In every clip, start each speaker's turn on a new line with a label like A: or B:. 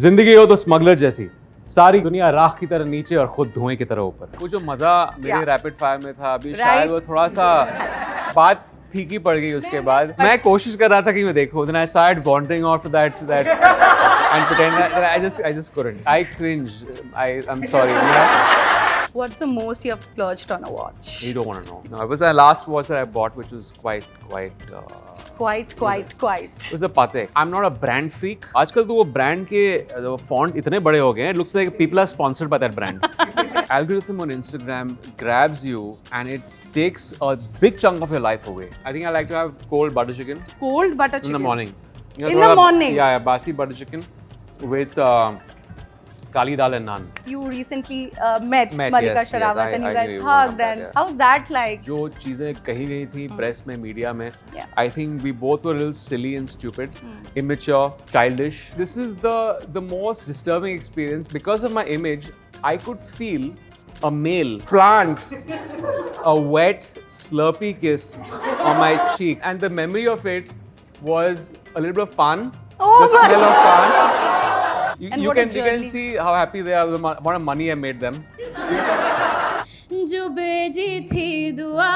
A: जिंदगी हो तो स्मगलर जैसी, सारी दुनिया राख की तरह नीचे और खुद धुएं की तरह ऊपर। वो जो मजा मेरे रैपिड फायर में था अभी शायद वो थोड़ा सा बात फीकी पड़ गई उसके बाद। मैं कोशिश कर रहा था कि मैं देखूं, then I started wandering off to that and pretend that I just couldn't. I cringe. I'm sorry. You know?
B: What's the most you have splurged on a watch?
A: You don't want to know. No, it was the last watch that I bought, which was quite.
B: Quite.
A: It was a Patek. I'm not a brand freak. आजकल तो वो brand के font इतने बड़े हो गए हैं. It looks like people are sponsored by that brand. Algorithm on Instagram grabs you and it takes a big chunk of your life away. I think I like to have cold butter chicken.
B: Cold butter chicken?
A: In the morning.
B: In the morning?
A: Yeah, basi butter chicken with kali dal and naan.
B: You recently met Malika
A: yes,
B: Sherawat
A: yes,
B: and you
A: I
B: guys
A: knew you
B: hugged
A: about
B: and
A: that, yeah.
B: how's that like?
A: जो चीजें कही गई थी press में media में,
B: Yeah.
A: I think we both were a little silly and stupid, immature, childish. This is the most disturbing experience because of my image. I could feel a male plant a wet slurpy kiss on my cheek, and the memory of it was a little bit of pan,
B: Oh
A: the
B: my
A: smell of pan.
B: And
A: You
B: what a
A: can
B: journey.
A: see how happy they are, the amount of money I made them.
C: जो बेजी थी दुआ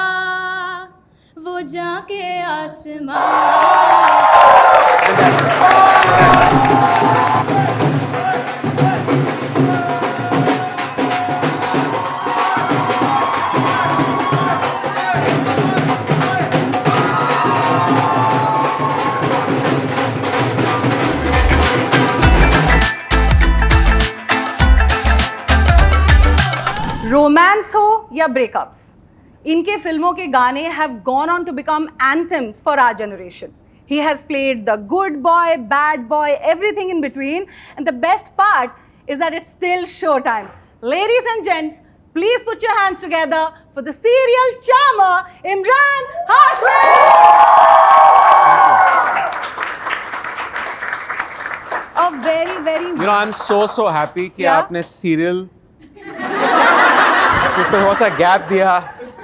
C: वो जाके आसमां
B: romance हो या breakups, इनके फिल्मों के गाने have gone on to become anthems for our generation. He has played the good boy, bad boy, everything in between, and the best part is that it's still showtime. Ladies and gents, please put your hands together for the serial charmer Imran Hashmi. A very
A: You know, I'm so happy कि
B: Yeah.
A: आपने serial उसको थोड़ा सा gap दिया,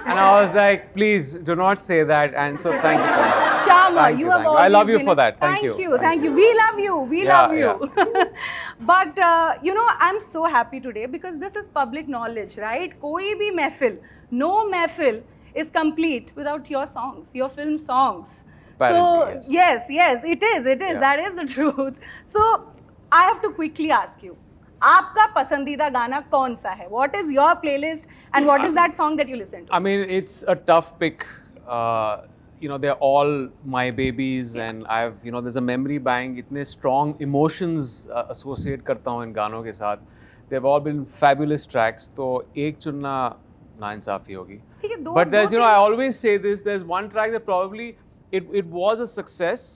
A: and I was like, please do not say that, and so thank you so much.
B: Charmer,
A: Thank
B: you
A: you,
B: have
A: thank you. I
B: always
A: love you
B: been
A: for
B: a-
A: that. Thank you.
B: Thank you. We love you. We
A: Yeah,
B: love you. But you know, I'm so happy today because this is public knowledge, right? कोई भी महफिल, no महफिल is complete without your songs, your film songs.
A: Apparently,
B: so yes, it is.
A: Yeah.
B: That is the truth. So I have to quickly ask you. आपका पसंदीदा गाना कौन सा है? What is your playlist and what is that song that you listen to?
A: I mean, it's a tough pick. You know, they're all my babies, and there's a memory bank. इतने strong emotions associate करता हूँ इन गानों के साथ. They've all been fabulous tracks. तो एक चुनना नाइंसाफी होगी.
B: ठीक है,
A: But there's,
B: दो
A: I always say this. There's one track that probably it was a success,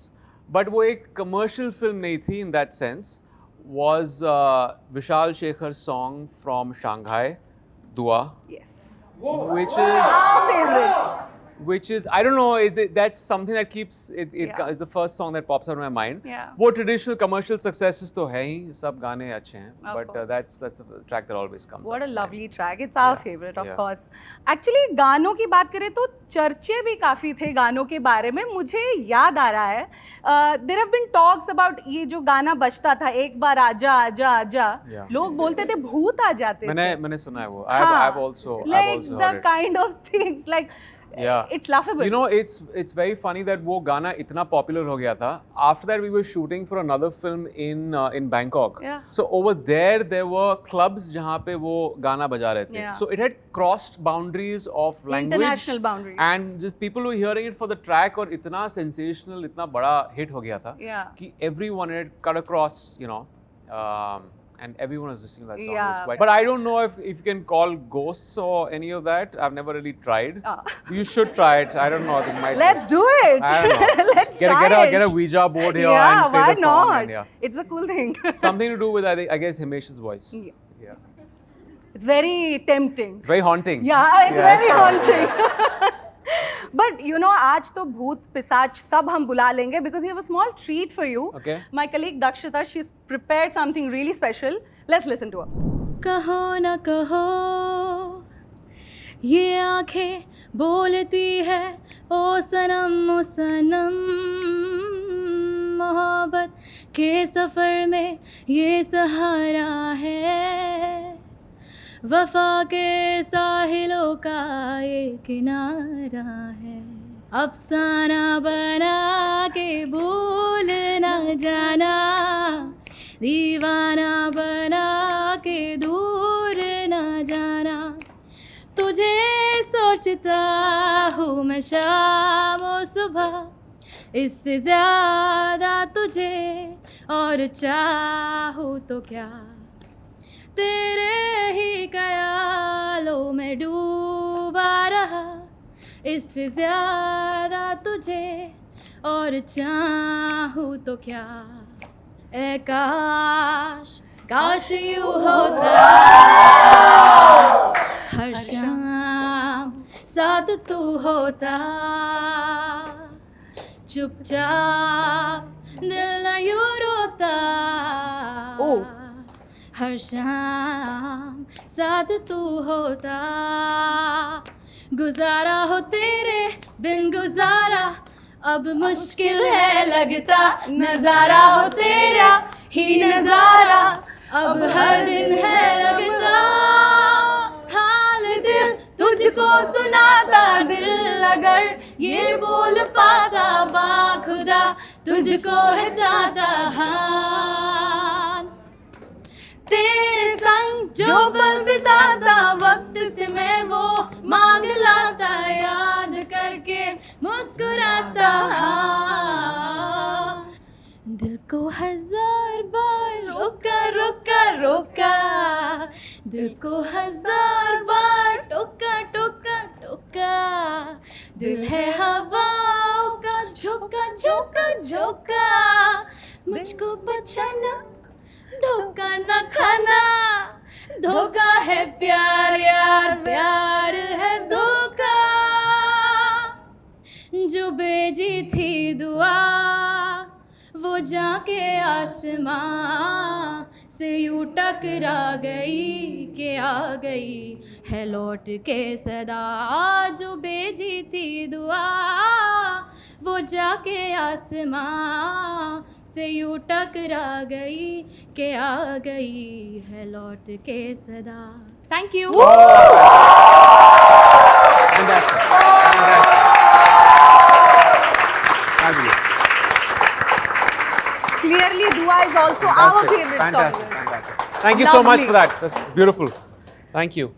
A: but वो एक commercial film नहीं थी in that sense. Was Vishal Shekhar's song from Shanghai, Dua,
B: Yes.
A: which is.
B: Our favorite.
A: Which is, I don't know, that's something that keeps, it
B: Yeah.
A: is the first song that pops out in my mind.
B: Yeah.
A: वो traditional commercial successes तो है ही, सब गाने अच्छे हैं,
B: Of
A: but
B: course.
A: that's a track that always comes
B: What
A: up
B: a
A: in
B: lovely
A: mind.
B: track. It's our
A: Yeah.
B: favorite, of
A: Yeah.
B: course. Actually, गानों की बात करें तो चर्चे भी काफ़ी थे गानों के बारे में. मुझे याद आ रहा है, there have been talks about ये जो गाना बजता था, एक बार आजा आजा आजा,
A: Yeah.
B: लोग बोलते थे भूत आ जाते थे.
A: मैंने सुना है वो.
B: हाँ.
A: I've also
B: like the
A: heard it.
B: kind of things like
A: Yeah.
B: it's laughable.
A: You know, it's very funny that वो गाना इतना popular हो गया था. After that, we were shooting for another film in Bangkok.
B: Yeah.
A: So over there were clubs जहाँ पे वो गाना बजा रहे थे.
B: Yeah.
A: So it had crossed boundaries of language.
B: International boundaries.
A: And just people were hearing it for the track और इतना sensational, इतना बड़ा hit हो गया था.
B: Yeah.
A: कि everyone had cut across, and everyone was listening to that song. It was
B: Yeah.
A: quite, but I don't know if you can call ghosts or any of that. I've never really tried.
B: Ah.
A: You should try it. I don't know. I think it might.
B: Let's do it.
A: I don't know.
B: Let's
A: get,
B: try
A: get a
B: it.
A: get a Ouija board here
B: Yeah,
A: and play
B: why
A: the song.
B: not?
A: And, yeah.
B: It's a cool thing.
A: Something to do with I guess Himesh's voice.
B: Yeah.
A: Yeah.
B: It's very tempting.
A: It's very haunting.
B: Yeah, it's very haunting. But you know, आज तो भूत पिशाच सब हम बुला लेंगे because we have a small treat for you.
A: Okay.
B: My colleague Dakshita, she's prepared something really special. Let's listen to her.
C: कहो न कहो ये आंखें बोलती है ओ सनम मोहब्बत के सफ़र में ये सहारा है, वफा के साहिलों का ये किनारा है, अफसाना बना के भूल न जाना, दीवाना बना के दूर न जाना, तुझे सोचता हूँ मैं शाम और सुबह, इससे ज़्यादा तुझे और चाहूँ तो क्या, तेरे ही ख्यालों में डूबा रहा, इससे ज़्यादा तुझे और चाहूँ तो क्या, ए काश काश यूँ होता हर शाम साथ तू होता, चुपचाप दिल न यूँ रोता, हर शाम साथ तू होता, गुजारा हो तेरे बिन गुजारा अब मुश्किल है लगता, नजारा हो तेरा ही नजारा अब हर दिन है लगता, हाल दिल तुझको सुनाता, दिल अगर ये बोल पाता, बाखुदा तुझको है चाहता, हाँ तेरे संग जो पल बिताता, वक्त से मैं वो मांग लाता, याद करके मुस्कुराता, दिल को हजार बार रोका रोका रोका, दिल को हजार बार टोका टोका टोका, दिल है हवाओं का झोंका झोंका झोंका, मुझको बचाना धोखा न खाना, धोखा है प्यार यार, प्यार है धोखा, जो भेजी थी दुआ वो जाके आसमां से यूं टकरा गई कि आ गई है लौट के सदा, जो भेजी थी दुआ वो जाके आसमां से यूं टकरा गई कि आ गई है लौट के सदा। Thank you.
B: Clearly, Dua is also our favorite
A: Fantastic.
B: song.
A: Fantastic. Thank you so much
B: Lovely.
A: for that. That's beautiful. Thank you.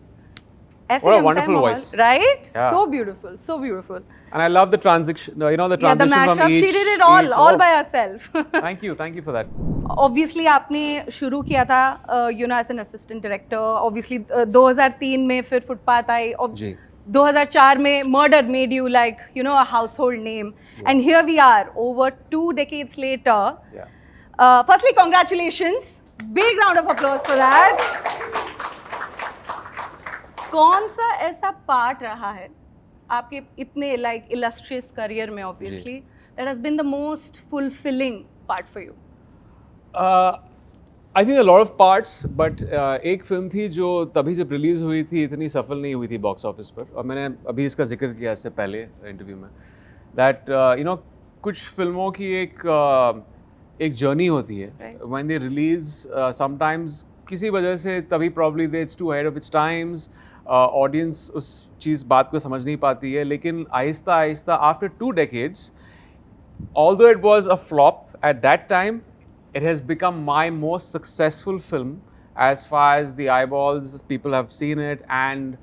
B: ऐसे
A: What a
B: जमता है
A: wonderful
B: माहौल,
A: voice.
B: right?
A: Yeah.
B: So beautiful, so beautiful.
A: And I love the transition, the
B: Yeah, the
A: transition
B: mashup,
A: from each.
B: she did it all
A: oh,
B: by herself.
A: Thank you for that.
B: Obviously, आपने शुरू किया था, as an assistant director. Obviously, 2003 में फिर footpath आई.
A: जी.
B: 2004 में Murder made you like, a household name.
A: Yeah.
B: And here we are, over 2 decades later.
A: Yeah.
B: Firstly, congratulations. Big round of applause for that. कौन सा ऐसा पार्ट रहा है आपके इतने illustrious career में, obviously, that has been the most fulfilling part for you?
A: I think a lot of parts, but एक film थी जो तभी जब रिलीज हुई थी इतनी सफल नहीं हुई थी बॉक्स ऑफिस पर, और मैंने अभी इसका जिक्र किया इससे पहले इंटरव्यू में, दैट कुछ फिल्मों की एक जर्नी होती है. व्हेन दे रिलीज समटाइम्स किसी वजह से तभी probably they it's too ahead of its times, audience उस बात को समझ नहीं पाती है, लेकिन Aahista Aahista after 2 decades, although it was a flop at that time, it has become my most successful film as far as the eyeballs, people have seen it, and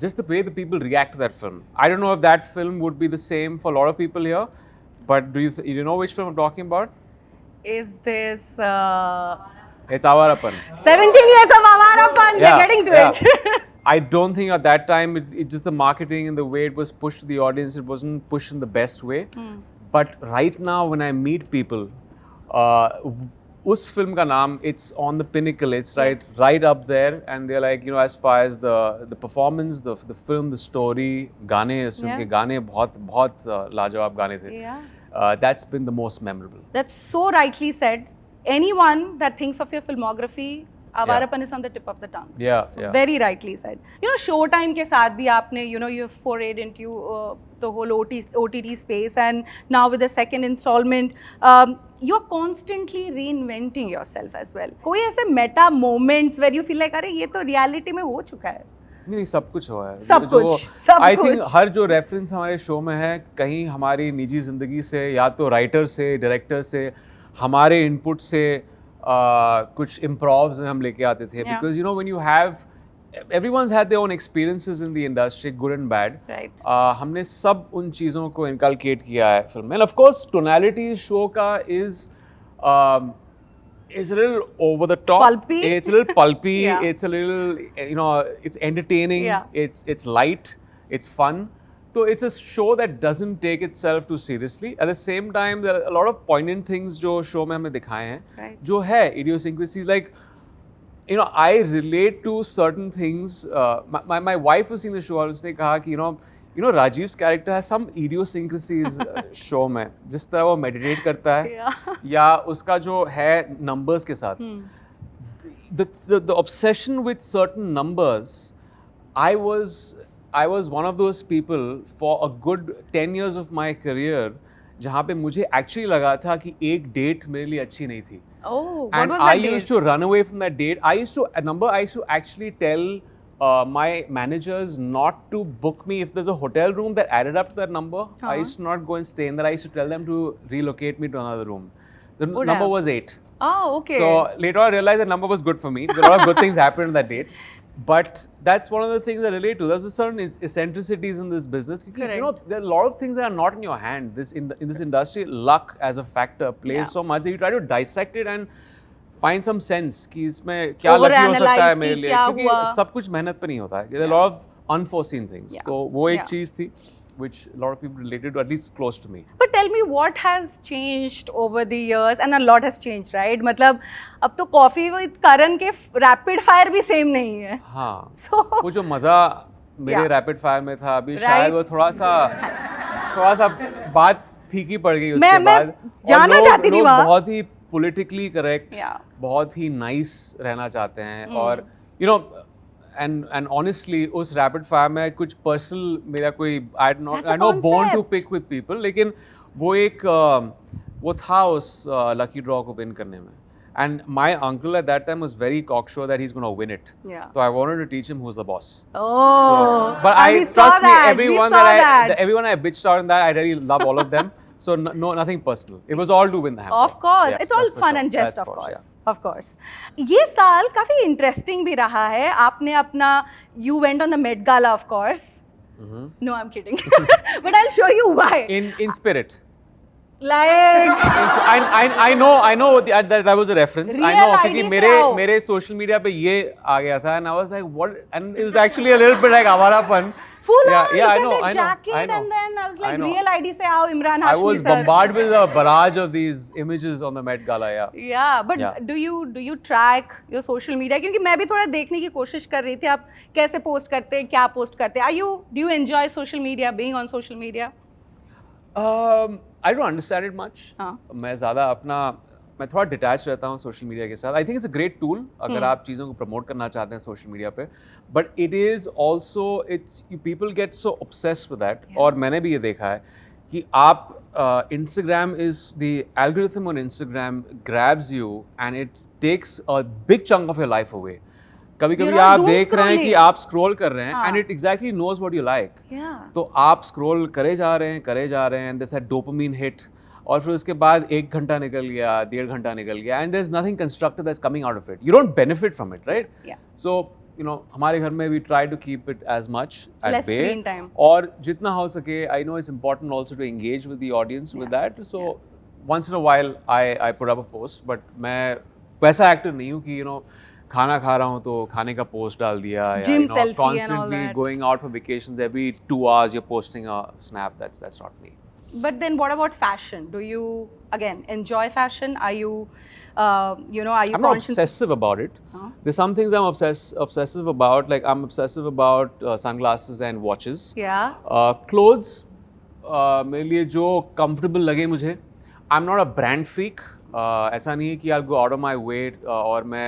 A: just the way the people react to that film. I don't know if that film would be the same for a lot of people here, but do you know which film I'm talking about?
B: Is this
A: It's Avarapan.
B: 17 years of Avarapan? We're getting to it.
A: I don't think at that time it just the marketing and the way it was pushed to the audience, it wasn't pushed in the best way. But right now when I meet people, उस film का नाम, it's on the pinnacle, it's right up there, and they're like, as far as the performance, the film, the story, गाने, इस film के गाने बहुत लाजवाब गाने थे. That's been the most memorable.
B: That's so rightly said. Anyone that thinks of your filmography Awarapan is on the tip of the tongue.
A: Yeah,
B: So
A: yeah.
B: very rightly said. You know, Showtime के साथ भी आपने, you know, you've forayed into the whole OTT space, and now with the second installment, you're constantly reinventing yourself as well. कोई ऐसे meta moments where you feel like अरे ये तो reality में हो चुका है.
A: नहीं, सब कुछ हुआ है।
B: सब कुछ।
A: आई थिंक हर जो रेफरेंस हमारे शो में है, कहीं हमारी निजी जिंदगी से, या तो राइटर से, डायरेक्टर से, हमारे इनपुट से, कुछ इम्प्रोव्स हम लेके आते थे, because you know when you have everyone's had their own experiences in the industry, good and bad.
B: Right.
A: हमने सब उन चीज़ों को इनकलकेट किया है फिल्म में, and of course tonality show का is a little over the top.
B: Pulpy.
A: It's a little pulpy.
B: Yeah.
A: It's a little, you know, it's entertaining.
B: Yeah.
A: It's light. It's fun. So it's a show that doesn't take itself too seriously. At the same time, there are a lot of poignant things जो show में हमें दिखाए हैं,
B: Right.
A: जो है idiosyncrasies, like, you know, I relate to certain things. My wife was seeing the show और उसने कहा कि you know Rajiv's character has some idiosyncrasies show में, जिस तरह वो meditate करता है,
B: Yeah.
A: या उसका जो है numbers के साथ, the obsession with certain numbers. I was one of those people for a good 10 years of my career जहाँ पे मुझे actually लगा था कि एक date मेरे लिए अच्छी नहीं थी.
B: Oh, what
A: And
B: was
A: I
B: that
A: used
B: date?
A: to run away from that date. I used to actually tell my managers not to book me if there's a hotel room that added up to that number. I used to not go and stay in that. I used to tell them to relocate me to another room. The
B: Oh,
A: number
B: damn.
A: was 8.
B: Oh, okay.
A: So later I realized that number was good for me. A lot of good things happened on that date. But that's one of the things I relate to. There's a certain eccentricities in this business. Because, you know, there are a lot of things that are not in your hand. In this industry, luck as a factor plays so much that you try to dissect it and find some sense कि इसमें क्या lucky हो सकता है मेरे लिए, क्योंकि सब कुछ मेहनत पे नहीं होता है. There are a lot of unforeseen things. तो वो एक चीज़ थी which a lot of people related to, at least close to me.
B: But tell me, what has changed over the years? And a lot has changed, right? मतलब अब तो Coffee with Karan के rapid fire भी same नहीं है.
A: हाँ.
B: So
A: वो जो मज़ा मेरे rapid fire में था, अभी शायद वो थोड़ा सा बात फीकी पड़ गई उसके बाद.
B: मैं जाना चाहती थी वहाँ.
A: बहुत ही politically correct, बहुत ही nice रहना चाहते हैं, और you know, and honestly उस rapid fire में कुछ personal मेरा कोई I know born to pick with people, लेकिन वो एक वो था उस lucky draw को win करने में. And my uncle at that time was very cocksure that he's going to win it.
B: Yeah.
A: So I wanted to teach him who's the boss.
B: Oh.
A: But I trust me, everyone I bitched out in that, I really love all of them. So no, nothing personal. It was all to win the hamper.
B: Of course,
A: Yes,
B: it's all
A: that's for
B: fun
A: sure.
B: and jest,
A: That's
B: of
A: for
B: course,
A: sure.
B: of course. ये साल काफी interesting भी रहा है. आपने अपना, you went on the Met Gala, of course. No, I'm kidding. But I'll show you why.
A: In spirit.
B: Like,
A: I know that was a reference. I know
B: Real
A: क्योंकि
B: ID से आओ.
A: मेरे social media पे ये आ गया था, and I was like, what? And it was actually a little bit like Awarapan.
B: full on,
A: Yeah, I
B: look
A: know,
B: at
A: I
B: the
A: know,
B: jacket,
A: I know.
B: and then I was
A: I
B: like,
A: know.
B: real ID से आओ, Imran
A: I
B: Hashmi
A: was
B: sir.
A: bombarded with a barrage of these images on the Met Gala. Yeah.
B: Yeah, but
A: Yeah.
B: do you track your social media? क्योंकि मैं भी थोड़ा देखने की कोशिश कर रही थी, आप कैसे post करते हैं, क्या post करते हैं. Do you enjoy social media, being on social media?
A: I don't understand it much.
B: हाँ.
A: मैं थोड़ा डिटैच रहता हूँ सोशल मीडिया के साथ. I think it's a great tool अगर आप चीज़ों को प्रमोट करना चाहते हैं सोशल मीडिया पे, but it is also people get so obsessed with that. और मैंने भी ये देखा है कि आप Instagram is the algorithm on Instagram grabs you and it takes a big chunk of your life away. कभी कभी आप देख रहे हैं कि आप स्क्रॉल कर रहे हैं and it exactly knows what you like. तो आप स्क्रॉल करे जा रहे हैं एंड दिस डोपामाइन हिट, और फिर उसके बाद 1 घंटा निकल गया, 1.5 घंटा निकल गया, and there is nothing constructive that's coming out of it. You don't benefit from it, right? So you know हमारे घर में we try to keep it as much at bay, और जितना हो सके. I know it's important also to engage with the audience with that. So once in a while I put up a post, but मैं वैसा actor नहीं हूँ कि खाना खा रहा हूँ तो खाने का पोस्ट डाल दिया, या constantly going out for vacations every 2 hours you're posting a snap. That's not me.
B: But then what about fashion? Do you again enjoy fashion? Are you are you
A: I'm not obsessive about it. There's some things I'm obsessive about, like I'm obsessive about sunglasses and watches. Clothes मेरे लिए जो comfortable लगे मुझे. I'm not a brand freak. ऐसा नहीं है कि I'll go out of my way और मैं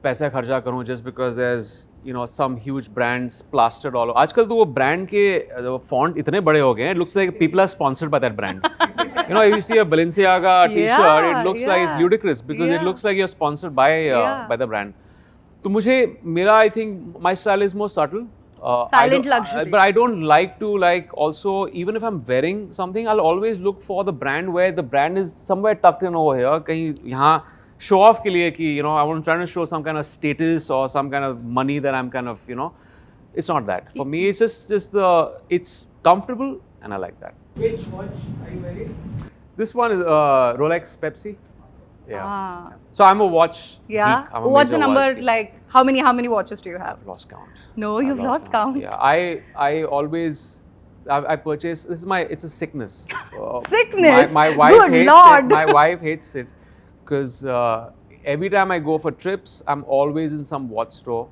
A: पैसा खर्चा करूँ just because there's some huge brands plastered all over. आजकल तो वो brand के font इतने बड़े हो गए हैं, it looks like people are sponsored by that brand. If you see a Balenciaga t-shirt, it looks like it's ludicrous because it looks like you're sponsored by the brand. तो मुझे मेरा I think my style is more subtle.
B: Silent luxury.
A: But I don't like to also, even if I'm wearing something, I'll always look for the brand where the brand is somewhere tucked in over here. कहीं यहाँ show off के लिए कि I want to try to show some kind of status or some kind of money that I'm kind of it's not that. For me, it's just it's comfortable and I like that.
D: Which watch are you wearing?
A: This one is Rolex Pepsi. Yeah.
B: Ah.
A: So I'm a watch
B: Yeah.
A: geek. I'm a
B: What's the
A: major
B: number
A: watch geek.
B: like? How many watches do you have?
A: I've lost count.
B: No,
A: I've
B: you've lost count.
A: Yeah, I always I purchase. It's a sickness.
B: Sickness?
A: My wife
B: Good
A: hates
B: Lord.
A: it. My wife hates it because every time I go for trips, I'm always in some watch store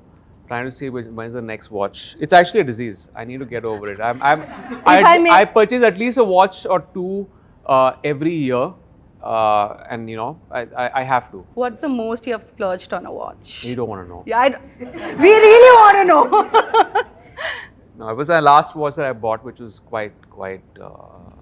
A: trying to see when's the next watch. It's actually a disease. I need to get over it. I purchase at least a watch or two every year. And I have to.
B: What's the most you have splurged on a watch?
A: You don't want to know.
B: Yeah, we really want to know.
A: No, it was the last watch that I bought, which was quite.
B: Quite.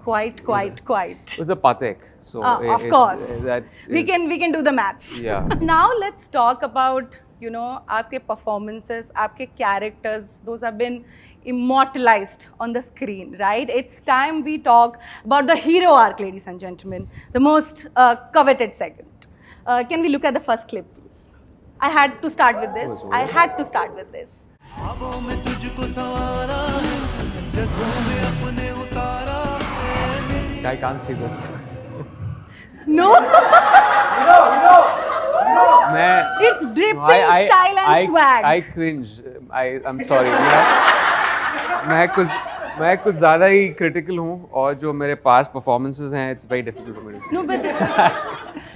A: It was a Patek. So
B: Of course. We can do the maths.
A: Yeah.
B: Now let's talk about आपके performances, आपके characters. Those have been immortalized on the screen, right? It's time we talk about the hero arc, ladies and gentlemen, the most coveted segment. Can we look at the first clip, please? I had to start with this.
A: I can't see this.
B: No, it's dripping style and swag.
A: I cringe. I'm sorry. मैं कुछ ज़्यादा ही critical हूँ और जो मेरे past performances हैं, it's very difficult for me to see.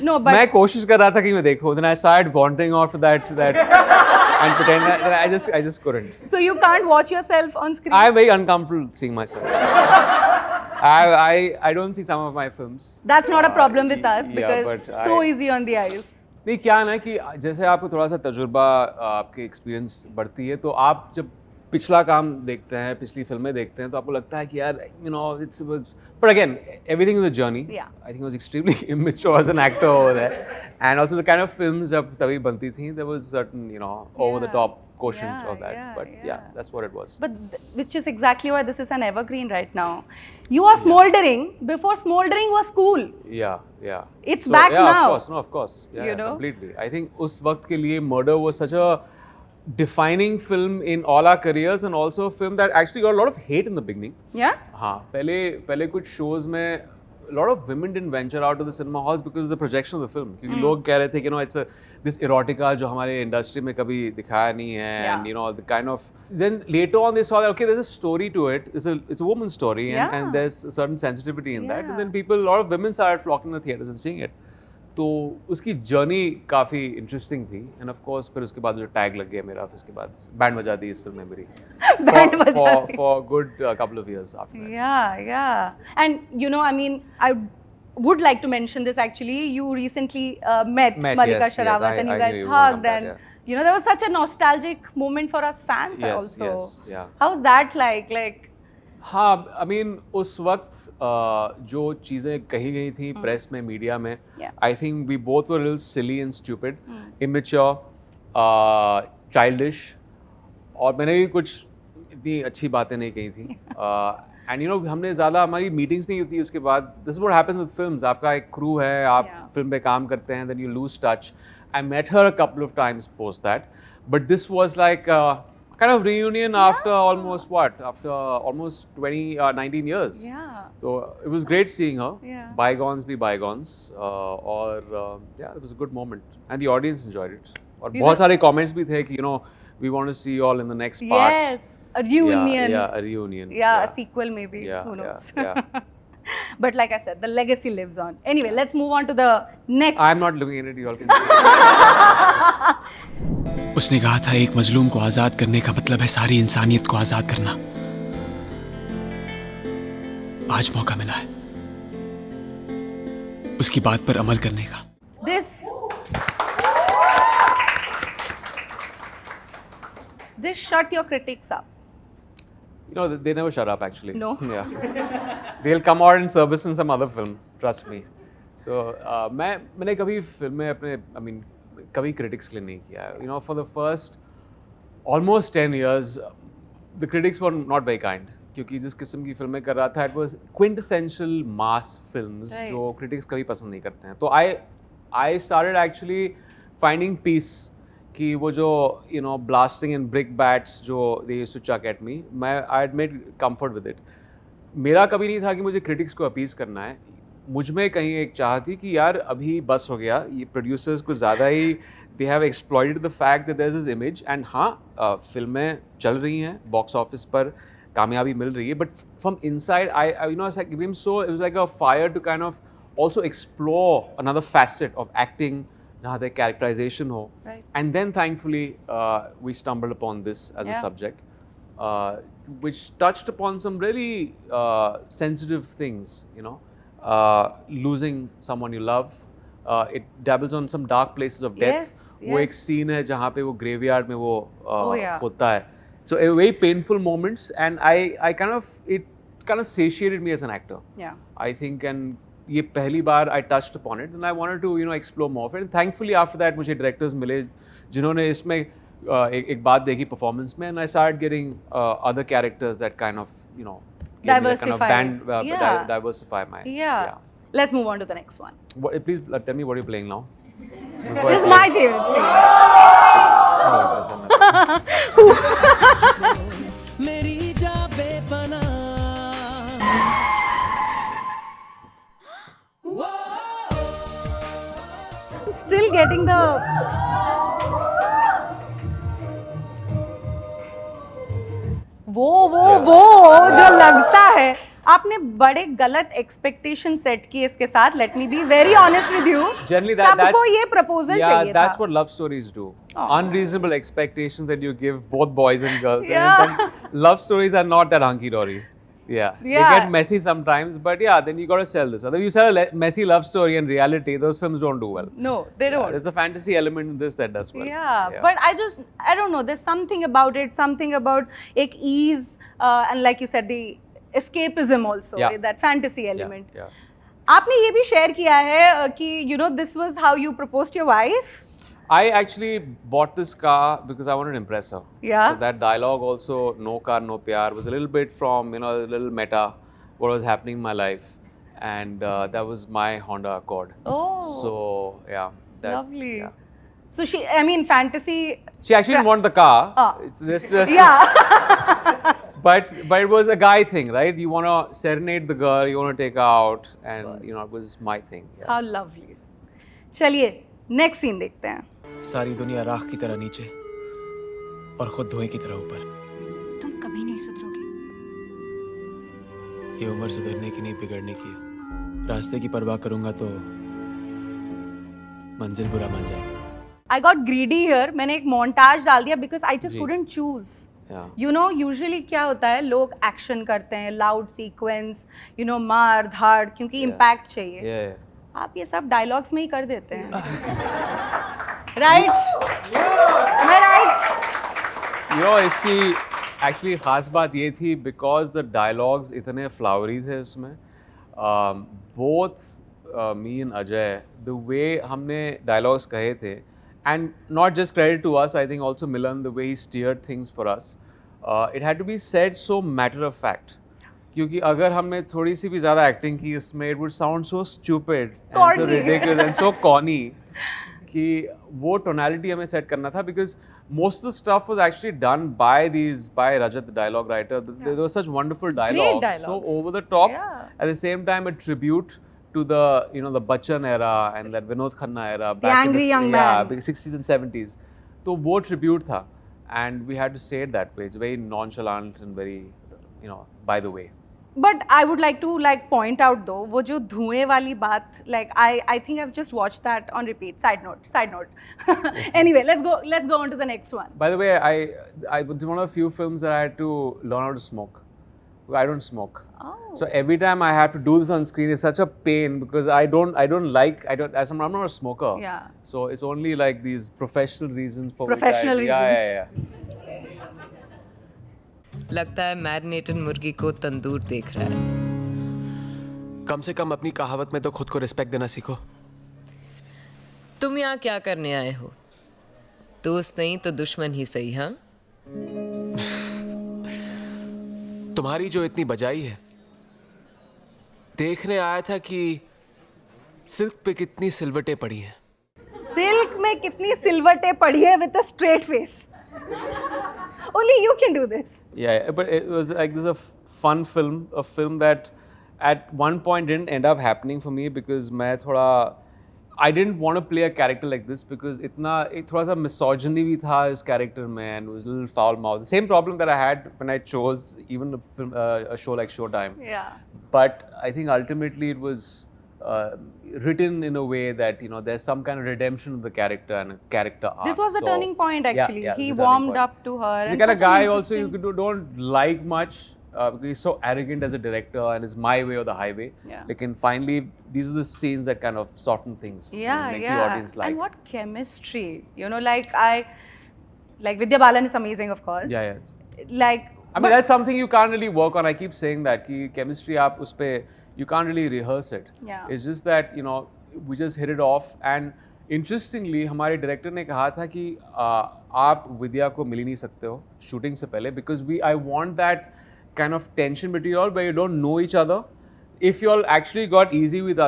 B: No, but
A: मैं कोशिश कर रहा था कि मैं देखूँ. Then I started wandering off to that and pretend that I just couldn't.
B: so you can't watch yourself on screen.
A: I'm very uncomfortable seeing myself. I don't see some of my films.
B: That's not a problem with us
A: yeah,
B: because
A: but
B: so easy on the eyes.
A: नहीं क्या है ना कि जैसे आपको थोड़ा सा तजुर्बा आपके एक्सपीरियंस बढ़ती है तो आप जब पिछला काम देखते हैं पिछली फिल्में देखते हैं तो आपको लगता है कि यार it's was but again everything is a journey.
B: Yeah.
A: I think I was extremely immature as an actor over there and also the kind of films जब तभी बनती थी there was certain over the top quotient of that but yeah that's what it was.
B: But which is exactly why this is an evergreen right now. You are smoldering before smoldering was cool.
A: Yeah.
B: It's back now.
A: Of course. Yeah, completely. I think उस वक्त के लिए Murder was such a defining film in all our careers and also a film that actually got a lot of hate in the beginning.
B: Yeah?
A: हाँ पहले कुछ shows में a lot of women didn't venture out to the cinema halls because of the projection of the film. क्योंकि लोग कह रहे थे कि it's this erotica जो हमारे industry में कभी दिखाया नहीं है and the kind of then later on they saw that okay there's a story to it. It's a woman's story and there's a certain sensitivity in that and then a lot of women started flocking to the theaters and seeing it. तो उसकी journey काफ़ी interesting थी end of course फिर उसके बाद जो tag लग गया मेरा फिर उसके बाद बैंड बजा दी इस फिल्म में मेरी for good couple of years after
B: yeah and I mean I would like to mention this actually you recently met Malika Sherawat and you guys hugged and there was such a nostalgic moment for us fans also. How was that like
A: हाँ I mean उस वक्त जो चीज़ें कही गई थी press में media में I think we both were little silly and stupid immature childish और मैंने भी कुछ इतनी अच्छी बातें नहीं कही थी एंड हमने ज़्यादा हमारी मीटिंग्स नहीं होती उसके बाद this is what happens with films आपका एक क्रू है आप फिल्म पे काम करते हैं then you lose touch I met her a couple of times post that but this was like kind of reunion after almost 19 years. So it was great seeing her. Bygones be bygones. It was a good moment and the audience enjoyed it. और बहुत सारे comments भी थे कि we want to see you all in the next part.
B: Yes, a reunion.
A: Yeah, a reunion.
B: Yeah, a sequel maybe. Who knows? Yeah. But like I said, the legacy lives on. Anyway, let's move on to the next.
A: I'm not looking at it. You all can.
E: उसने कहा था एक मजलूम को आजाद करने का मतलब है सारी इंसानियत को आजाद करना। आज मौका मिला है उसकी बात पर अमल करने का।
B: This they shut your critics up.
A: You know, they never shut up actually.
B: No?
A: Yeah. They'll come out in service in some other film, trust me. So, मैंने कभी फिल्म में अपने, I mean, कभी critics के लिए नहीं किया. You know, for the first almost 10 years, the critics were not very kind. क्योंकि जिस किस्म की फिल्में कर रहा था, it was quintessential mass films
B: Right.
A: जो critics कभी पसंद नहीं करते हैं. तो I started actually finding peace कि वो जो blasting and brick bats जो they used to chuck at me, I had made comfort with it. मेरा कभी नहीं था कि मुझे critics को अपीस करना है. मुझ में कहीं एक चाह थी कि यार अभी बस हो गया, ये प्रोड्यूसर्स को ज़्यादा ही they have exploited the fact that there's this image and हाँ फिल्में चल रही हैं बॉक्स ऑफिस पर कामयाबी मिल रही है, but from inside I you know, it was like a fire to kind of also explore another facet of acting जहाँ तक characterization हो.
B: Right.
A: And then thankfully we stumbled upon this as a
B: Yeah.
A: subject which touched upon some really sensitive things, you know, losing someone you love. It dabbles on some dark places of death.
B: Yes,
A: वो एक
B: yes.
A: scene है जहाँ पे वो graveyard में वो
B: Oh, yeah.
A: होता है. So a very painful moments, and I kind of satiated me as an actor.
B: Yeah.
A: I think, and ये पहली बार I touched upon it, and I wanted to explore more of it. And thankfully after that मुझे directors मिले जिन्होंने इसमें एक बात देखी performance में, and I started getting other characters that kind of give me that kind of
B: Diversify. Yeah.
A: diversify my
B: Yeah. Let's move on to the next one.
A: Please tell me what you're playing now.
B: This is my favorite scene.
F: मेरी जा बेपना
B: I'm still getting the वो जो लगता है आपने बड़े गलत expectation set किए इसके साथ. Let me be very honest with you.
A: Generally,
B: सबको ये प्रपोजल चाहिए
A: that's
B: था.
A: what love stories do.
B: Oh.
A: Unreasonable expectations that you give both boys and girls.
B: Yeah.
A: And then love stories are not that hunky dory. Yeah. They
B: Yeah.
A: get messy sometimes, but yeah, then you got to sell this. Other you sell a messy love story and reality, those films don't do well.
B: No, they don't.
A: There's the fantasy element in this that does well.
B: Yeah, but I don't know. There's something about it, something about ek ease, and like you said, the escapism also,
A: Yeah.
B: that fantasy element.
A: Yeah.
B: आपने ये भी share किया है कि this was how you proposed to your wife.
A: I actually bought this car because I wanted to impress her.
B: Yeah.
A: So that dialogue also, no car, no pyar, was a little bit from, a little meta, what was happening in my life. And that was my Honda Accord.
B: Oh.
A: So, yeah.
B: Lovely.
A: Yeah.
B: So fantasy.
A: She actually didn't want the car.
B: Ah.
A: It's just,
B: Yeah.
A: but it was a guy thing, right? You want to serenade the girl, you want to take her out. And, it was my thing. Yeah.
B: How lovely. चलिए next scene देखते हैं.
E: सारी दुनिया राख की तरह नीचे और खुद धुएं की तरह ऊपर.
G: तुम कभी नहीं सुधरोगे.
E: ये उम्र सुधरने की नहीं बिगड़ने की है. रास्ते की परवाह करूंगा तो मंजिल बुरा मान जाएगी.
B: I got greedy here. मैंने एक montage डाल दिया because I just
A: ji.
B: couldn't choose.
A: Yeah.
B: Usually क्या होता है लोग एक्शन करते हैं, लाउड सीक्वेंस, मार धाड़, क्योंकि इम्पैक्ट चाहिए.
A: Yeah.
B: आप ये सब डायलॉग्स में ही कर देते हैं. राइट? Am I right?
A: इसकी एक्चुअली ख़ास बात ये थी बिकॉज द डायलॉग्स इतने फ्लावरी थे इसमें. Both me and Ajay, the way हमने डायलॉग्स कहे थे, and not just credit to us, I think also Milan, the way he steered things for us. It had to be said so matter of fact. क्योंकि अगर हमने थोड़ी सी भी ज़्यादा acting की इसमें, it would sound so stupid and so ridiculous and so Connie कि वो टोनैलिटी हमें सेट करना था. Because most of the stuff was actually done by Rajat, the dialogue writer. There were such wonderful dialogues,
B: dialogues.
A: so over the top.
B: Yeah.
A: At the same time, a tribute to the the Bachchan era and that Vinod Khanna era
B: The angry young man.
A: big 60s and 70s. तो वो tribute था, and we had to say it that way. It's very nonchalant and very by the way.
B: But I would like to point out though, वो जो धुएं वाली बात, I think I've just watched that on repeat. Side note. Anyway, let's go on to the next one.
A: By the way, I was one of the few films that I had to learn how to smoke. I don't smoke.
B: Oh.
A: So every time I have to do this on screen, it's such a pain because I'm not a smoker.
B: Yeah.
A: So it's only like these professional reasons for
B: Professional
A: which
B: reasons.
A: Yeah.
H: लगता है marinated मुर्गी को तंदूर देख रहा है।
E: कम से कम अपनी कहावत में तो खुद को रिस्पेक्ट देना सीखो।
H: तुम यहाँ क्या करने आए हो? दोस्त नहीं तो दुश्मन ही सही, हाँ?
E: तुम्हारी जो इतनी बजाई है, देखने आया था कि सिल्क पे कितनी सिलवटें पड़ी हैं।
B: सिल्क में कितनी सिलवटें पड़ी है with a straight face. Only you can do this.
A: Yeah, but it was like this is a fun film, a film that at one point didn't end up happening for me because I didn't want to play a character like this because एक थोड़ा सा misogyny भी था इस character में and it was a little foul mouth. The same problem that I had when I chose even a show like Showtime.
B: Yeah.
A: But I think ultimately it was written in a way that there's some kind of redemption of the character and a character arc.
B: This was the turning point actually.
A: Yeah,
B: He
A: it's the turning
B: warmed
A: point.
B: up to her.
A: He's the
B: and
A: kind of
B: such an
A: guy also you
B: interesting-
A: don't like much because he's so arrogant as a director and it's my way or the highway.
B: Yeah.
A: Like, and finally, these are the scenes that kind of soften things.
B: Yeah,
A: make
B: yeah.
A: the audience like.
B: And what chemistry. Like Vidya Balan is amazing, of course.
A: Yeah, yeah.
B: Like,
A: I mean, that's something you can't really work on. I keep saying that कि chemistry आप उस पे you can't really rehearse it.
B: Yeah.
A: It's just that we just hit it off. And interestingly, हमारे director ने कहा था कि आप विद्या को मिल ही नहीं सकते हो shooting से पहले because I want that kind of tension between you all where you don't know each other. If you all actually got easy with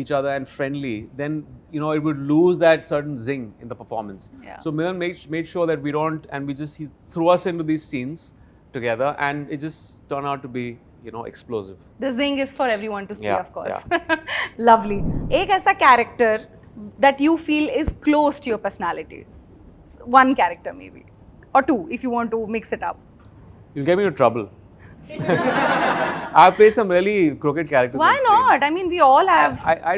A: each other and friendly, then it would lose that certain zing in the performance.
B: Yeah.
A: So Milan made sure that we don't, and he threw us into these scenes together, and it just turned out to be explosive.
B: the zing is for everyone to see,
A: Yeah,
B: of course. Lovely. एक ऐसा character that you feel is close to your personality. One character maybe. Or two if you want to mix it up.
A: You'll get me into trouble. I've played some really crooked characters.
B: Why
A: on screen.
B: not? I mean, we all have.
A: I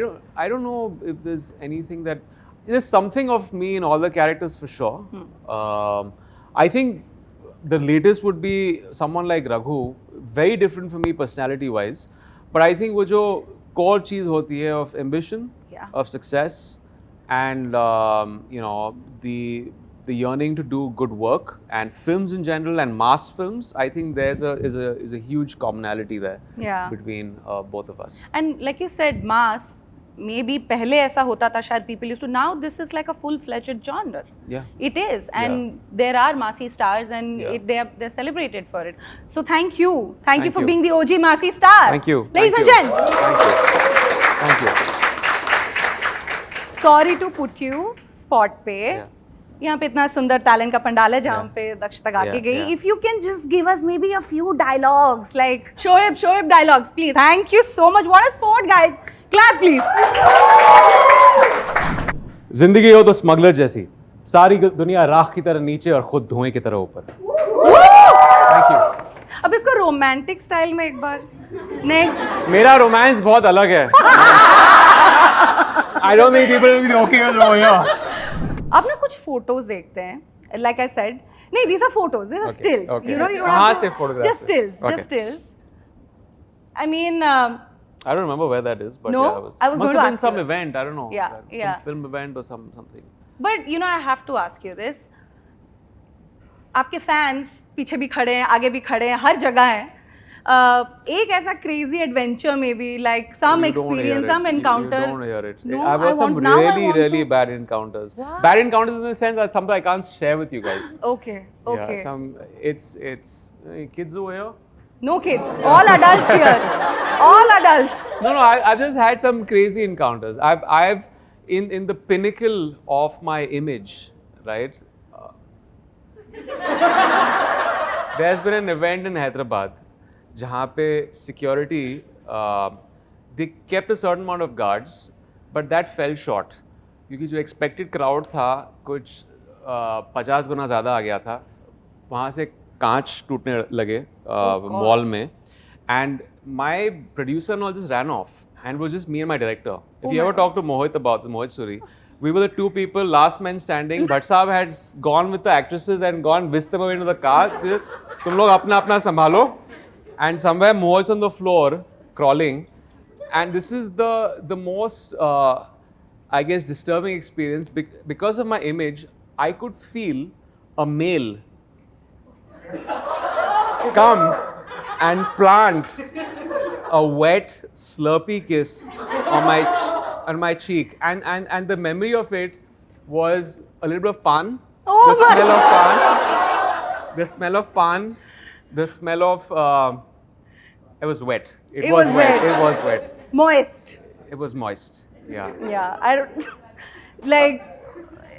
A: don't know if there's anything that there's something of me in all the characters for sure. I think the latest would be someone like Raghu, very different from me personality wise, but I think वो जो core चीज होती है of ambition,
B: Yeah.
A: of success, and the yearning to do good work and films in general and mass films, I think there's a huge commonality there
B: Yeah.
A: between both of us.
B: And like you said, mass. Maybe पहले ऐसा होता था शायद people used to. Now this is like a full-fledged genre.
A: Yeah.
B: It is, and there are Masi stars, and
A: Yeah.
B: they're celebrated for it. So thank you
A: Thank
B: for
A: you.
B: being the OG Masi star.
A: Thank you.
B: ladies
A: Thank
B: and
A: you.
B: gents.
A: Thank you.
B: Sorry to put you spot पे.
A: Yeah.
B: यहाँ पे इतना सुंदर talent का पंडाल है जहाँ
A: Yeah.
B: पे दक्षता गा के
A: Yeah,
B: गई.
A: yeah.
B: If you can just give us maybe a few dialogues, like Shoaib dialogues, please. Thank you so much. What a sport, guys. Clap, please.
A: जिंदगी हो तो स्मगलर जैसी, सारी दुनिया राख की तरह नीचे और खुद धुएं की तरह ऊपर. Thank you.
B: अब इसको रोमांटिक स्टाइल में एक बार. नहीं.
A: मेरा रोमांस बहुत अलग है. I don't think people will be okay with over here.
B: अब ना कुछ फोटोज देखते हैं. Like I said, नहीं, these are photos. These are
A: Okay,
B: stills.
A: okay.
B: You don't
A: कहाँ
B: have
A: से
B: to-
A: photographs
B: Just
A: है?
B: stills.
A: Okay.
B: Just stills. I mean,
A: I don't remember where that is, but
B: No,
A: yeah,
B: I was
A: must
B: going to
A: have been
B: ask
A: some
B: you.
A: event. I don't know.
B: Yeah, yeah.
A: Some film event or something.
B: but I have to ask you this. आपके fans पीछे भी खड़े हैं, आगे भी खड़े हैं, हर जगह हैं. एक ऐसा crazy adventure maybe, like some
A: You don't hear
B: experience,
A: it.
B: some encounter.
A: You don't hear it.
B: No,
A: I've had some
B: now I
A: really,
B: want
A: really
B: to-
A: bad encounters.
B: Wow.
A: Bad encounters in the sense that something I can't share with you guys.
B: Okay. Okay.
A: Yeah, it's kids over here.
B: No kids. All adults here. All adults.
A: No, I've just had some crazy encounters. I've in the pinnacle of my image, right? There's been an event in Hyderabad, जहाँ पे security they kept a certain amount of guards, but that fell short क्योंकि जो expected crowd था कुछ 50 गुना ज़्यादा आ गया था. वहाँ से कांच टूटने लगे मॉल में, and my producer and all just ran off, and it was just me and my director. If you ever talk to Mohit about the Mohit Suri, we were the two people, last men standing. Bhatt Saab had gone with the actresses and gone whisked them away into the car. तुम लोग अपना अपना संभालो. And somewhere Mohit's on the floor crawling, and this is the most I guess disturbing experience because of my image. I could feel a male come and plant a wet, slurpy kiss on my cheek, and the memory of it was a little bit of pan,
B: Oh
A: the
B: my
A: smell of pan, the smell of pan, the smell of it was wet. It was wet. It was wet.
B: Moist.
A: It was moist. Yeah.
B: Yeah, I don't like.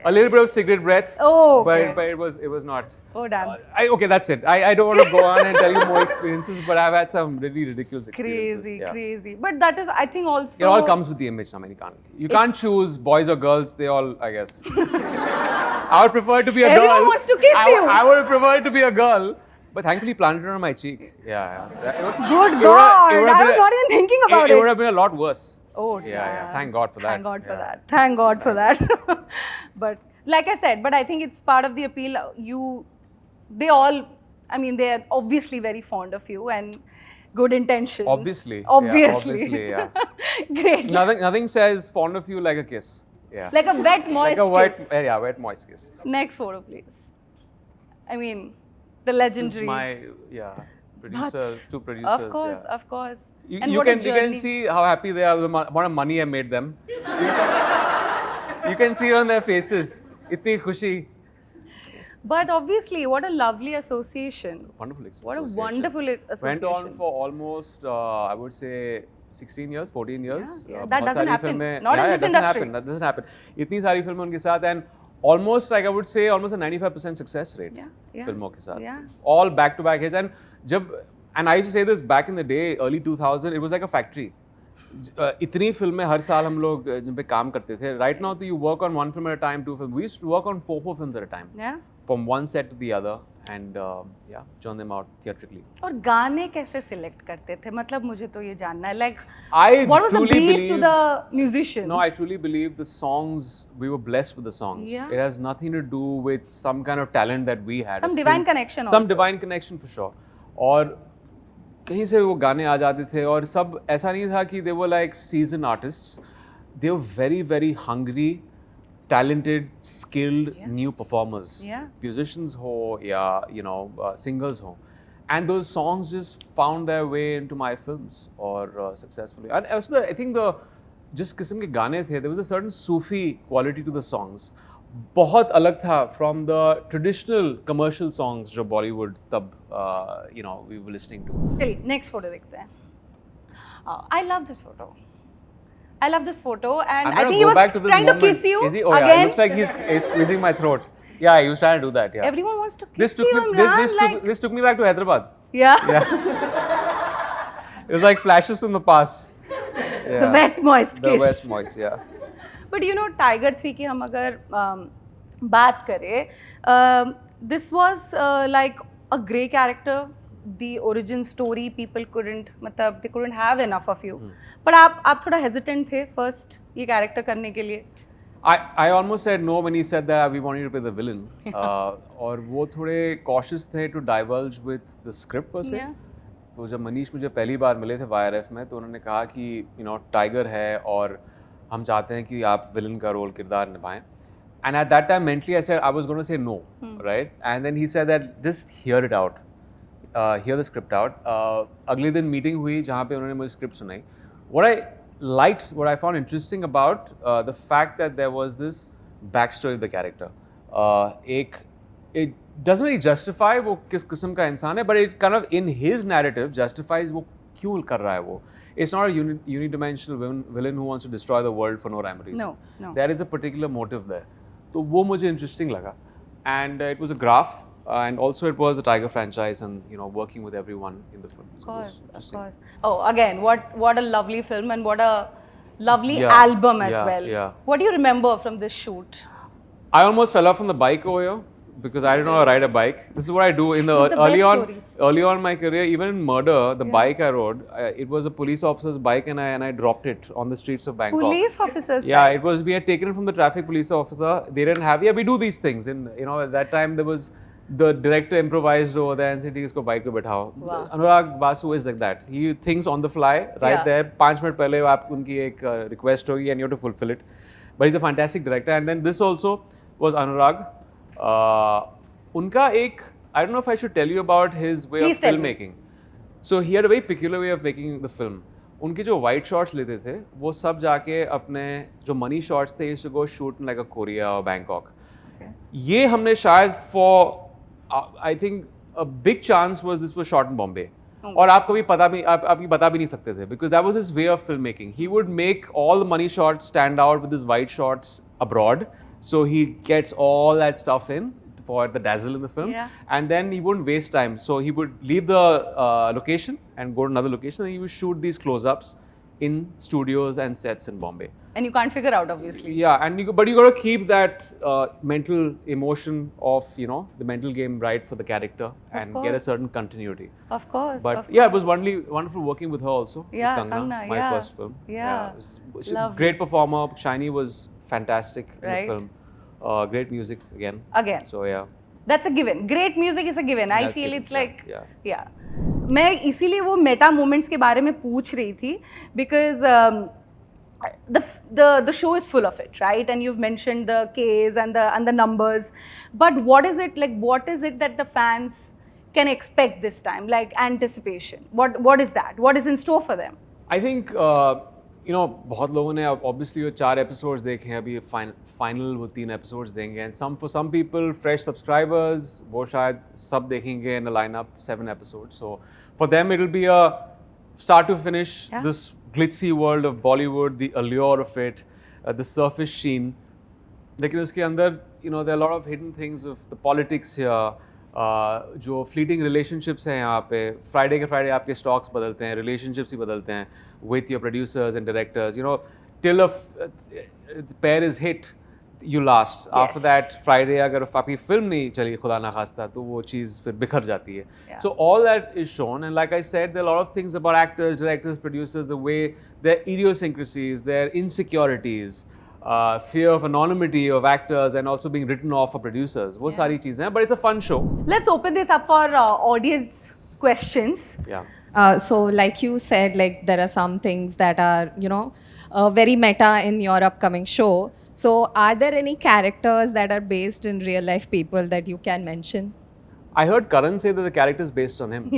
A: A little bit of cigarette breath.
B: Oh, okay.
A: But it was not.
B: Oh damn.
A: Okay, that's it. I don't want to go on and tell you more experiences, but I've had some really ridiculous experiences.
B: Crazy,
A: yeah.
B: crazy. But that is, I think, also.
A: It all comes with the image, Naman. You can't choose boys or girls. They all, I guess. I would prefer to be a girl.
B: Everyone wants to kiss you.
A: I would prefer to be a girl, but thankfully planted it on my cheek. Yeah.
B: Good God. I was not even thinking about it.
A: It would have been a lot worse.
B: Oh,
A: Yeah. Thank God for that.
B: Thank God for
A: Yeah.
B: that. Thank God for that. But like I said, but I think it's part of the appeal. They all, I mean, they're obviously very fond of you and good intentions.
A: Obviously.
B: Obviously.
A: Yeah, obviously, yeah.
B: Great.
A: Nothing says fond of you like a kiss. Yeah.
B: Like a wet, moist
A: Like a
B: kiss.
A: wet, moist kiss.
B: Next photo, please. I mean, the
A: This
B: legendary.
A: is my, producers,
B: Butts.
A: two producers.
B: Of course,
A: yeah.
B: of course.
A: You
B: And what a
A: can
B: journey.
A: see how happy they are with the amount of money I made them. You can see it on their faces. Itni khushi.
B: But obviously, what a lovely association.
A: Wonderful
B: What a
A: association.
B: wonderful association.
A: Went on for almost, I would say, 16 years, 14 years.
B: Yeah. That
A: बहुत
B: doesn't
A: सारी
B: happen.
A: फिल्में-
B: Not in
A: yeah,
B: this
A: it doesn't
B: industry.
A: happen. That doesn't happen. इतनी सारी फिल्में उनके साथ and almost like I would say almost a 95% success rate.
B: Yeah.
A: फिल्मों के साथ.
B: Yeah.
A: All back to back hits and I used to say this back in the day, early 2000, it was like a factory. इतनी फिल्में हर साल हम लोग जिन पे काम करते थे. Right now, you work on one film at a time, 2 films. We used to work on 4 films at a time.
B: Yeah.
A: From one set to the other and churn them out theatrically.
B: और गाने कैसे select करते थे? मतलब मुझे तो ये जानना है. Like,
A: I
B: what was the
A: truly
B: brief to
A: believe-
B: the musicians?
A: No, I truly believe the songs, we were blessed with the songs.
B: Yeah.
A: It has nothing to do with some kind of talent that we had.
B: Some
A: a
B: divine
A: skill.
B: connection
A: Some
B: also.
A: divine connection for sure. और कहीं से वो गाने आ जाते थे और सब ऐसा नहीं था कि they were like seasoned artists. They were very, very hungry, talented, skilled, new performers.
B: Yeah.
A: Musicians ho, singers ho. And those songs just found their way into my films or successfully. And also I think जिस किस्म के गाने थे, there was a certain Sufi quality to the songs. बहुत अलग था from the traditional commercial songs जो Bollywood तब we were listening to.
B: चलिए, next photo देखते हैं. I love this photo. I love this photo, and
A: I'm
B: I
A: gonna
B: think he
A: go
B: was
A: back to this
B: trying
A: moment.
B: to kiss you
A: Is he? Oh yeah,
B: again.
A: it looks like he's squeezing my throat. Yeah, he was trying to do that. Yeah.
B: Everyone wants to kiss
A: This took
B: you,
A: me.
B: Imran,
A: This took me back to Hyderabad.
B: Yeah.
A: Yeah. It was like flashes from the past. Yeah.
B: The wet, moist
A: The
B: kiss.
A: West Moist. Yeah.
B: But you know, Tiger 3 की हम अगर बात करें, this was like a grey character. The origin story people couldn't, मतलब they couldn't have enough of you. But आप थोड़ा hesitant थे first ये character करने के लिए.
A: I almost said no when he said that we wanted to play the villain. और वो थोड़े cautious थे to divulge with the script per se.
B: Yeah.
A: तो जब मनीष मुझे पहली बार मिले थे YRF में तो उन्होंने कहा कि टाइगर है और हम चाहते हैं कि आप विलन का रोल किरदार निभाएं. And at that time mentally I said I was going to say no, right? And then he said that just hear it out. Hear the script out. अगले दिन मीटिंग हुई जहाँ पे उन्होंने मुझे स्क्रिप्ट सुनाई. What I found interesting about the fact that there was this backstory of the character. It doesn't really justify वो किस किस्म का इंसान है, but it kind of in his narrative justifies वो क्यों कर रहा है वो. It's not a unidimensional villain who wants to destroy the world for no rhyme or reason.
B: No.
A: There is a particular motive there. तो वो मुझे interesting लगा. And it was a graph. And also it was the Tiger franchise and working with everyone in the film.
B: Of course. Oh, again, what a lovely film and what a lovely
A: Yeah,
B: album as
A: yeah,
B: well.
A: yeah.
B: What do you remember from this shoot?
A: I almost fell off from the bike over here because I didn't know how to ride a bike. This is what I do in the,
B: It's the
A: early
B: best
A: on.
B: stories.
A: Early on in my career, even in Murder, the bike I rode, it was a police officer's bike, and I dropped it on the streets of Bangkok.
B: Police officers.
A: Yeah, it was. We had taken it from the traffic police officer. They didn't have. Yeah, we do these things. And at that time there was the director improvised over there and said, "Isko bike pe baithao."
B: Wow.
A: Anurag Basu is like that. He thinks on the fly, right
B: Yeah.
A: there. 5 minute pehle aap unki ek request hogi and you have to fulfill it. But he's a fantastic director. And then this also was Anurag. उनका एक I don't know if I should tell you about his way
B: Please
A: of
B: tell me.
A: filmmaking. So he had a very peculiar way of making the film. उनके जो white shots लेते थे, वो सब जाके अपने जो money shots थे, used to go shoot in like a Korea or Bangkok. ये हमने शायद for I think a big chance was this was shot in Bombay. और आप कभी पता भी आप बता भी नहीं सकते थे because that was his way of filmmaking. He would make all the money shots stand out with his white shots abroad, so he gets all that stuff in for the dazzle in the film, and then he wouldn't waste time. So he would leave the location and go to another location, and he would shoot these close-ups in studios and sets in Bombay.
B: And you can't figure out, obviously.
A: Yeah, and but you got to keep that mental emotion of the mental game right for the character and get a
B: course.
A: certain continuity.
B: Of course.
A: But
B: of
A: yeah, it
B: course.
A: was wonderful working with her also.
B: Yeah,
A: with Kangana,
B: Kangana,
A: my
B: yeah.
A: first film.
B: Yeah.
A: She's a
B: Lovely.
A: great performer. Shiny was fantastic in
B: Right.
A: the film. Great music again.
B: Again.
A: So yeah.
B: That's a given. Great music is a given. I
A: That's
B: feel
A: given,
B: it's like
A: yeah.
B: मैं इसीलिए वो Meta moments के बारे में पूछ रही थी because the show is full of it, right? And you've mentioned the Ks and the numbers, but what is it like? What is it that the fans can expect this time? Like anticipation. What is that? What is in store for them?
A: I think बहुत लोगों ने obviously वो 4 episodes देखे हैं अभी final वो 3 episodes देंगे and for some people fresh subscribers वो शायद सब देखेंगे in a lineup 7 episodes, so for them it will be a start to finish this glitzy world of Bollywood, the allure of it, the surface sheen. लेकिन उसके अंदर there are a lot of hidden things of the politics here. जो fleeting relationships हैं यहाँ पे Friday के Friday आपके stocks बदलते हैं, रिलेशनशिप्स ही बदलते हैं with your producers and directors. Till a pair is hit you last. After that Friday अगर आपकी फिल्म नहीं चली खुदा ना खास्ता तो वो चीज़ फिर बिखर जाती है. So all that is shown and like I said there are lot of things about actors, directors, producers, the way their idiosyncrasies, their insecurities, fear of anonymity of actors and also being written off for producers. वो सारी चीज़ें हैं, but it's a fun show.
B: Let's open this up for audience questions.
A: Yeah.
I: So like you said, like there are some things that are, very meta in your upcoming show. So are there any characters that are based in real life people that you can mention?
A: I heard Karan say that the character is based on him.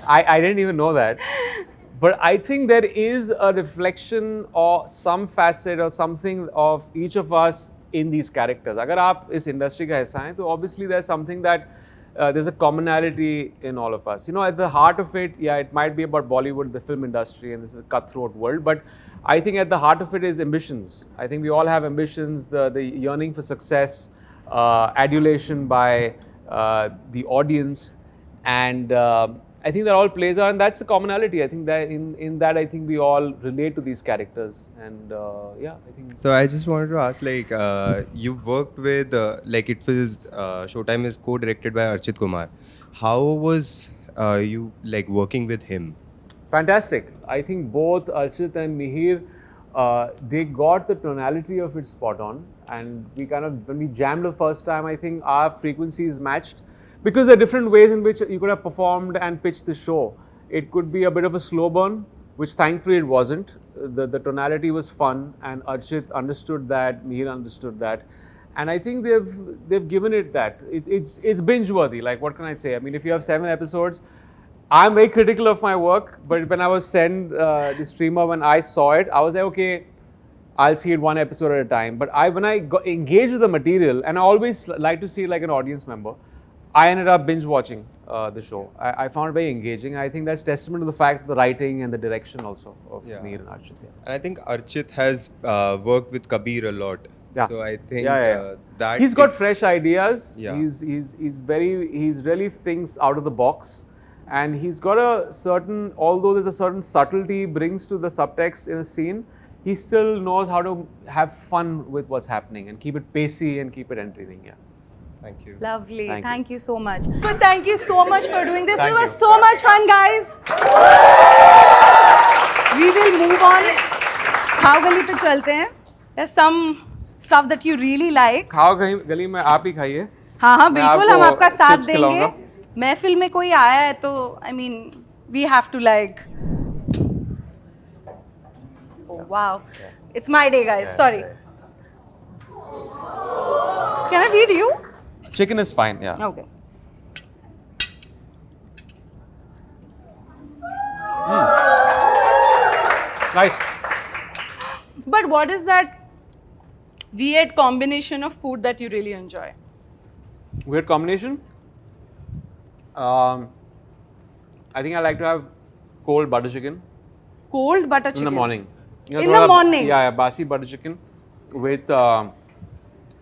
A: I didn't even know that. But I think there is a reflection or some facet or something of each of us in these characters. अगर आप इस industry का हिस्सा हैं, so obviously there's something that there's a commonality in all of us. At the heart of it, yeah, it might be about Bollywood, the film industry, and this is a cutthroat world. But I think at the heart of it is ambitions. I think we all have ambitions, the yearning for success, adulation by the audience, and I think that all plays out, and that's the commonality. I think that in that I think we all relate to these characters, and I think.
J: So I just wanted to ask, like, you worked with, like, it was Showtime is co-directed by Archit Kumar. How was you like working with him?
A: Fantastic. I think both Archit and Mihir, they got the tonality of it spot on, and we kind of when we jammed the first time, I think our frequencies matched. Because there are different ways in which you could have performed and pitched the show. It could be a bit of a slow burn, which thankfully it wasn't. The tonality was fun, and Archit understood that, Mihir understood that, and I think they've given it that. It's binge worthy. Like, what can I say? I mean, if you have 7 episodes, I'm very critical of my work, but when I was sent the streamer, when I saw it, I was like, okay, I'll see it 1 episode at a time. But when I got engaged with the material, and I always like to see it like an audience member, I ended up binge watching the show. I found it very engaging. I think that's testament to the fact of the writing and the direction also of Mihir and Archit. Yeah.
J: And I think Archit has worked with Kabir a lot.
A: Yeah.
J: So I think that
A: he's got fresh ideas.
J: Yeah.
A: He's really thinks out of the box, and he's got a certain. Although there's a certain subtlety he brings to the subtext in a scene, he still knows how to have fun with what's happening and keep it pacey and keep it entertaining. Yeah.
J: Thank you.
B: Lovely.
A: Thank
B: Thank you so much. But thank you so much for doing this.
A: Thank
B: This was
A: you.
B: so much fun, guys. We will move on. Khao gali pe chalte hain. There's some stuff that you really like.
A: खाओ कहीं गली में आप ही खाइए.
B: हाँ हाँ
A: मैं
B: बिल्कुल हम
A: आपको
B: आपका साथ
A: chips
B: देंगे.
A: खिलाऊंगा.
B: महफिल में कोई आया है तो I mean we have to like. Oh wow, it's my day, guys. Sorry. Can I feed you?
A: Chicken is fine, yeah.
B: Okay.
A: Nice.
B: But what is that weird combination of food that you really enjoy?
A: Weird combination. I think I like to have cold butter chicken
B: Cold butter chicken.
A: in the morning. You know,
B: In the
A: thoda-
B: morning?
A: Yeah, basi butter chicken with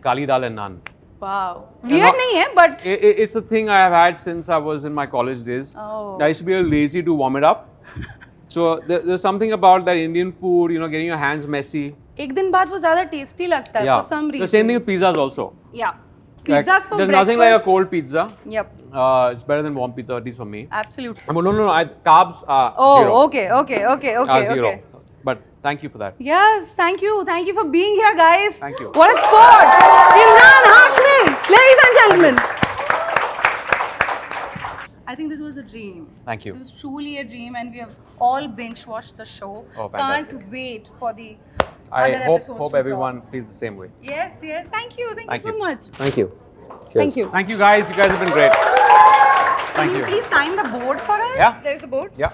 A: kali dal and naan.
B: Wow.
A: And
B: Weird
A: not-
B: nahi hai, but
A: It's a thing I have had since I was in my college days.
B: Oh.
A: I used to be a little lazy to warm it up. So there's something about that Indian food, you know, getting your hands messy.
B: एक दिन बाद वो ज़्यादा tasty लगता है
A: Yeah.
B: for some reason.
A: The same thing with pizzas also.
B: Yeah.
A: Like,
B: Pizzas for
A: there's
B: breakfast.
A: nothing like a cold pizza.
B: Yep.
A: It's better than warm pizza, at least for me.
B: Absolute.
A: No. Carbs are
B: Oh,
A: zero.
B: okay.
A: Are zero.
B: Okay.
A: But thank you for that.
B: Yes, thank you. Thank you for being here, guys.
A: Thank you.
B: What a sport. Imran Hashmi, ladies and gentlemen. I think this was a dream.
A: Thank you.
B: It was truly a dream, and we have all binge watched the show.
A: Oh, fantastic.
B: Can't wait for the
A: I
B: other episodes
A: hope
B: to
A: everyone
B: drop.
A: feels the same way.
B: Yes. Thank you. Thank you so much.
A: Thank you.
B: Thank you.
A: Thank you, guys. You guys have been great.
B: Can
A: Thank
B: you
A: you.
B: please sign the board for us?
A: Yeah.
B: There's a board.
A: Yeah.